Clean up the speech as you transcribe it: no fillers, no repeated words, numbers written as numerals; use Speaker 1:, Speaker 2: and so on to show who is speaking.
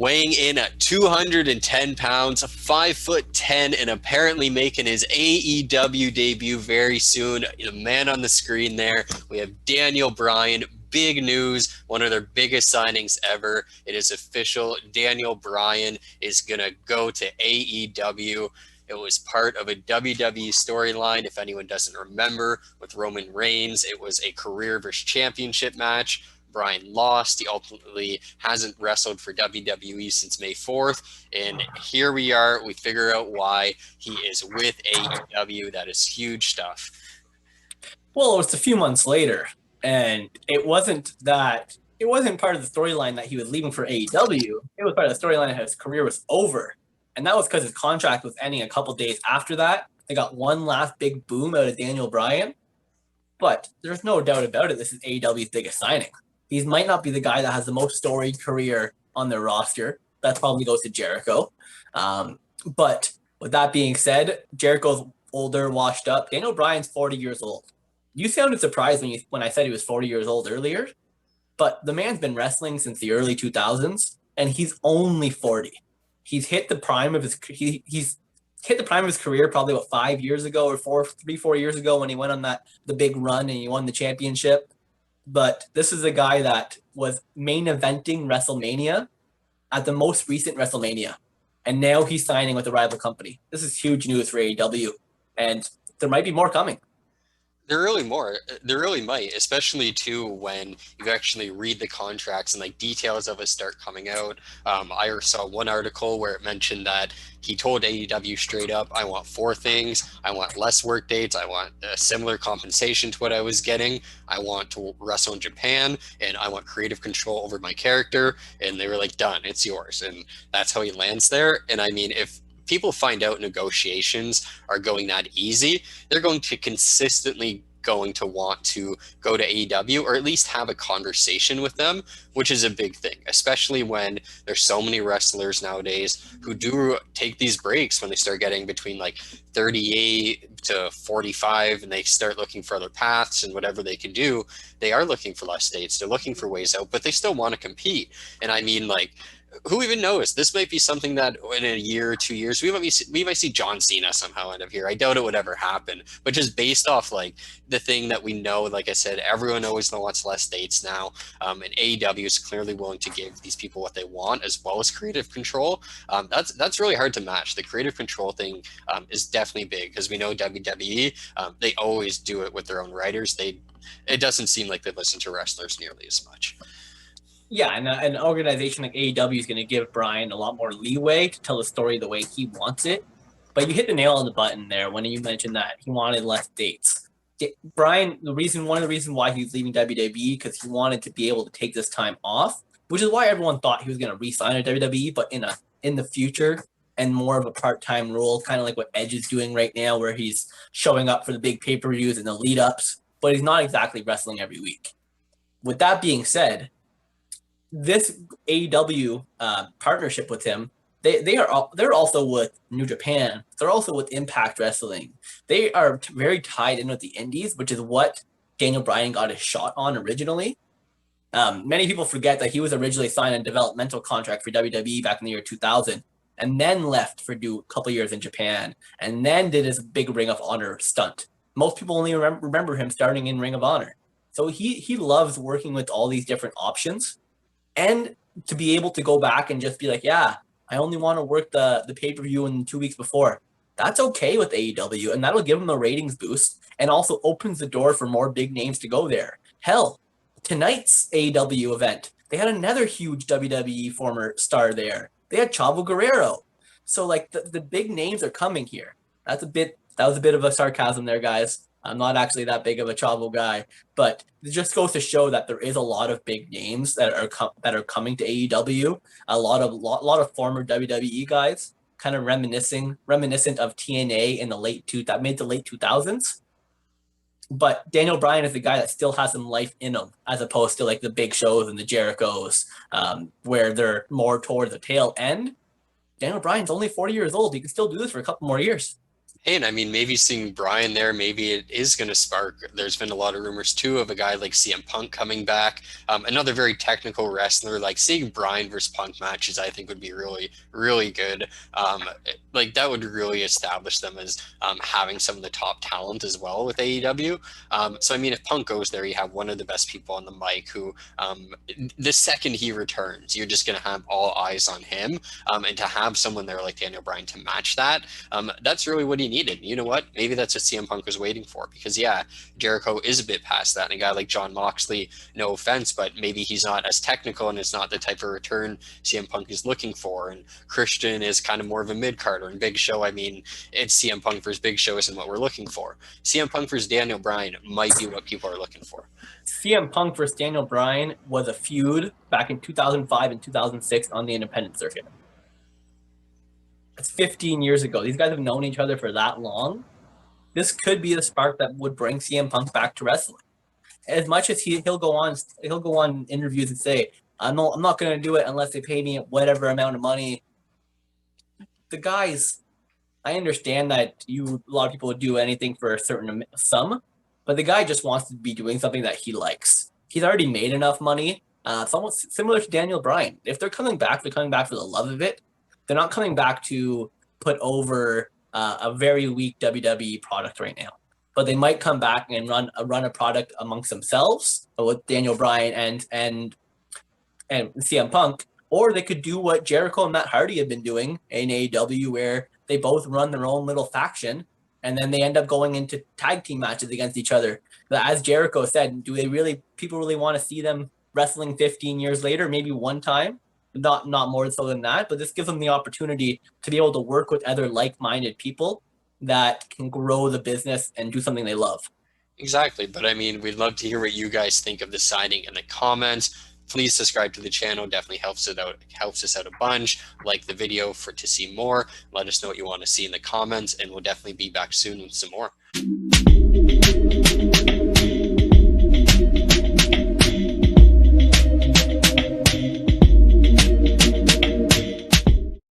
Speaker 1: weighing in at 210 pounds, 5'10", and apparently making his AEW debut very soon. The man on the screen there, we have Daniel Bryan. Big news, one of their biggest signings ever. It is official. Daniel Bryan is going to go to AEW. It was part of a WWE storyline, if anyone doesn't remember, with Roman Reigns. It was a career versus championship match. Bryan lost. He ultimately hasn't wrestled for WWE since May 4th. And here we are. We figure out why he is with AEW. That is huge stuff.
Speaker 2: Well, it was a few months later, and it wasn't part of the storyline that he was leaving for AEW. It was part of the storyline that his career was over. And that was because his contract was ending a couple days after that. They got one last big boom out of Daniel Bryan. But there's no doubt about it, this is AEW's biggest signing. He might not be the guy that has the most storied career on their roster. That probably goes to Jericho. But with that being said, Jericho's older, washed up. Daniel Bryan's 40 years old. You sounded surprised when I said he was 40 years old earlier, but the man's been wrestling since the early 2000s, and he's only 40. He's hit the prime of his career probably about 5 years ago or 4 years ago when he went on the big run and he won the championship. But this is a guy that was main eventing WrestleMania at the most recent WrestleMania, and now he's signing with a rival company. This is huge news for AEW, and there might be more coming.
Speaker 1: There really might, especially too when you actually read the contracts and like details of it start coming out. I saw one article where it mentioned that he told AEW straight up, I want 4 things. I want less work dates. I want a similar compensation to what I was getting. I want to wrestle in Japan, and I want creative control over my character. And they were like, done, it's yours. And that's how he lands there. And I mean, if people find out negotiations are going that easy, they're going to consistently going to want to go to AEW or at least have a conversation with them, which is a big thing, especially when there's so many wrestlers nowadays who do take these breaks when they start getting between like 38 to 45 and they start looking for other paths and whatever they can do. They are looking for less dates. They're looking for ways out, but they still want to compete. And I mean, like, who even knows? This might be something that in a year or 2 years, we might see John Cena somehow end up here. I doubt it would ever happen, but just based off like the thing that we know, like I said, everyone always wants less dates now. And AEW is clearly willing to give these people what they want as well as creative control. That's really hard to match. The creative control thing is definitely big because we know WWE, they always do it with their own writers. It doesn't seem like they listen to wrestlers nearly as much.
Speaker 2: Yeah, and an organization like AEW is going to give Bryan a lot more leeway to tell the story the way he wants it. But you hit the nail on the button there when you mentioned that he wanted less dates. Bryan, one of the reasons why he's leaving WWE because he wanted to be able to take this time off, which is why everyone thought he was going to re-sign at WWE, but in the future and more of a part-time role, kind of like what Edge is doing right now, where he's showing up for the big pay-per-views and the lead-ups, but he's not exactly wrestling every week. With that being said, this AEW partnership with him, they're also with New Japan. They're also with Impact Wrestling. They are very tied in with the Indies, which is what Daniel Bryan got his shot on originally. Many people forget that he was originally signed a developmental contract for WWE back in the year 2000, and then left for do a couple years in Japan, and then did his big Ring of Honor stunt. Most people only remember him starting in Ring of Honor. So he loves working with all these different options. And to be able to go back and just be like, yeah, I only want to work the pay-per-view in 2 weeks before. That's okay with AEW, and that'll give them a ratings boost and also opens the door for more big names to go there. Hell, tonight's AEW event, they had another huge WWE former star there. They had Chavo Guerrero. So, like, the big names are coming here. That was a bit of a sarcasm there, guys. I'm not actually that big of a Chavo guy, but it just goes to show that there is a lot of big names that are coming to AEW. A lot of former WWE guys, kind of reminiscent of TNA in the mid to late 2000s. But Daniel Bryan is the guy that still has some life in him, as opposed to like the Big Shows and the Jerichos, where they're more towards the tail end. Daniel Bryan's only 40 years old. He can still do this for a couple more years.
Speaker 1: Hey, and I mean, maybe seeing Bryan there, maybe it is going to spark. There's been a lot of rumors too of a guy like CM Punk coming back. Another very technical wrestler. Like seeing Bryan versus Punk matches, I think would be really, really good. Like that would really establish them as having some of the top talent as well with AEW. So I mean, if Punk goes there, you have one of the best people on the mic who, the second he returns, you're just going to have all eyes on him. And to have someone there like Daniel Bryan to match that, that's really what he needed. You know what? Maybe that's what CM Punk was waiting for because, yeah, Jericho is a bit past that. And a guy like John Moxley, no offense, but maybe he's not as technical and it's not the type of return CM Punk is looking for. And Christian is kind of more of a mid carder. And Big Show, I mean, it's CM Punk versus Big Show isn't what we're looking for. CM Punk versus Daniel Bryan might be what people are looking for.
Speaker 2: CM Punk versus Daniel Bryan was a feud back in 2005 and 2006 on the independent circuit. It's 15 years ago. These guys have known each other for that long. This could be the spark that would bring CM Punk back to wrestling. As much as he'll go on interviews and say, I'm not going to do it unless they pay me whatever amount of money. The guys, I understand that a lot of people would do anything for a certain sum, but the guy just wants to be doing something that he likes. He's already made enough money. Somewhat similar to Daniel Bryan. If they're coming back for the love of it. They're not coming back to put over a very weak WWE product right now. But they might come back and run a product amongst themselves with Daniel Bryan and CM Punk, or they could do what Jericho and Matt Hardy have been doing in AEW, where they both run their own little faction, and then they end up going into tag team matches against each other. But as Jericho said, people really want to see them wrestling 15 years later, maybe one time? Not more so than that, but this gives them the opportunity to be able to work with other like-minded people that can grow the business and do something they love.
Speaker 1: Exactly. But I mean, we'd love to hear what you guys think of the signing in the comments. Please subscribe to the channel. Definitely helps us out a bunch. Like the video to see more. Let us know what you want to see in the comments, and we'll definitely be back soon with some more.